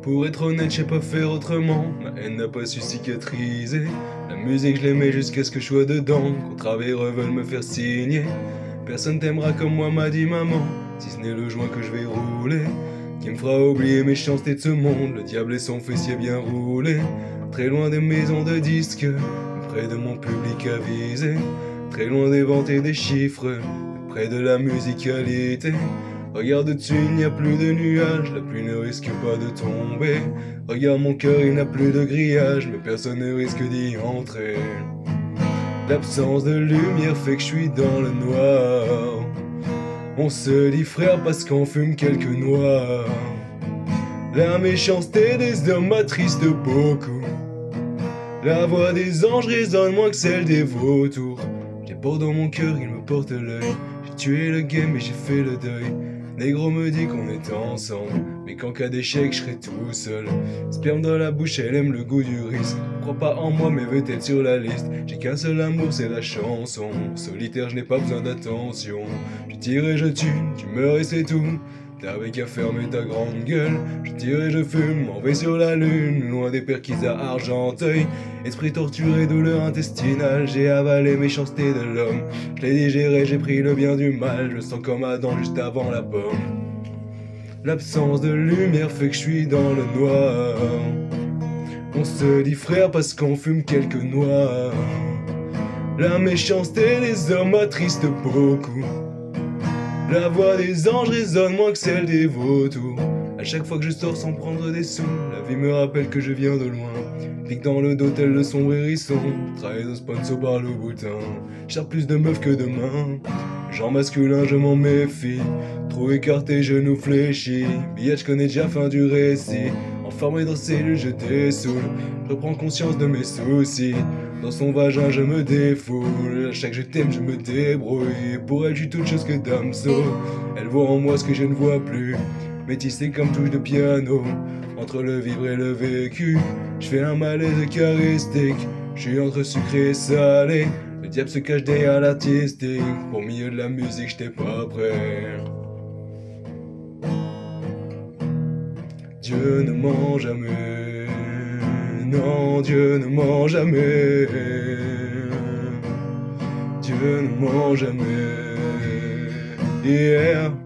Pour être honnête, je sais pas faire autrement. Ma haine n'a pas su cicatriser. La musique, je l'aimais jusqu'à ce que je sois dedans. Qu'on travailleurs veulent me faire signer. Personne t'aimera comme moi, m'a dit maman. Si ce n'est le joint que je vais rouler, qui me fera oublier mes méchanceté de ce monde. Le diable et son fessier bien roulé. Très loin des maisons de disques, près de mon public avisé. Très loin des ventes et des chiffres, près de la musicalité. Regarde au-dessus, il n'y a plus de nuages, la pluie ne risque pas de tomber. Regarde mon cœur, il n'a plus de grillage, mais personne ne risque d'y entrer. L'absence de lumière fait que je suis dans le noir. On se dit frère parce qu'on fume quelques noirs. La méchanceté des hommes m'attriste beaucoup. La voix des anges résonne moins que celle des vautours. J'ai peur dans mon cœur, il me porte l'œil. J'ai tué le game et j'ai fait le deuil. Négro me dit qu'on est ensemble, mais qu'en cas d'échec, je serai tout seul. Sperme dans la bouche, elle aime le goût du risque. Crois pas en moi, mais veut être sur la liste. J'ai qu'un seul amour, c'est la chanson. Solitaire, je n'ai pas besoin d'attention. Je tire et je tue, tu meurs et c'est tout. T'avais qu'à fermer ta grande gueule. Je tire et je fume, m'en vais sur la lune, loin des perquises à Argenteuil. Esprit torturé, douleur intestinale, j'ai avalé méchanceté de l'homme. Je l'ai digéré, j'ai pris le bien du mal, je sens comme Adam juste avant la pomme. L'absence de lumière fait que je suis dans le noir. On se dit frère parce qu'on fume quelques noirs. La méchanceté des hommes m'attriste beaucoup. La voix des anges résonne moins que celle des vautours. À chaque fois que je sors sans prendre des sous, la vie me rappelle que je viens de loin. Pique dans le dos tel le sombre hérisson. Travaille de sponsor par le boutin. Cherche plus de meufs que de mains. Genre masculin, je m'en méfie. Trop écarté, genoux fléchis. Billet, je connais déjà fin du récit. Enfermé dans cellule, je dessoule. Je reprends conscience de mes soucis. Dans son vagin, je me défoule. À chaque je t'aime, je me débrouille. Pour elle, je suis toute chose que Damso. Elle voit en moi ce que je ne vois plus. Métissé comme touche de piano. Entre le vivre et le vécu, je fais un malaise eucharistique. Je suis entre sucré et salé. Le diable se cache derrière l'artistique. Pour milieu de la musique, j'étais pas prêt. Dieu ne ment jamais. Non, Dieu ne ment jamais. Dieu ne ment jamais. Yeah.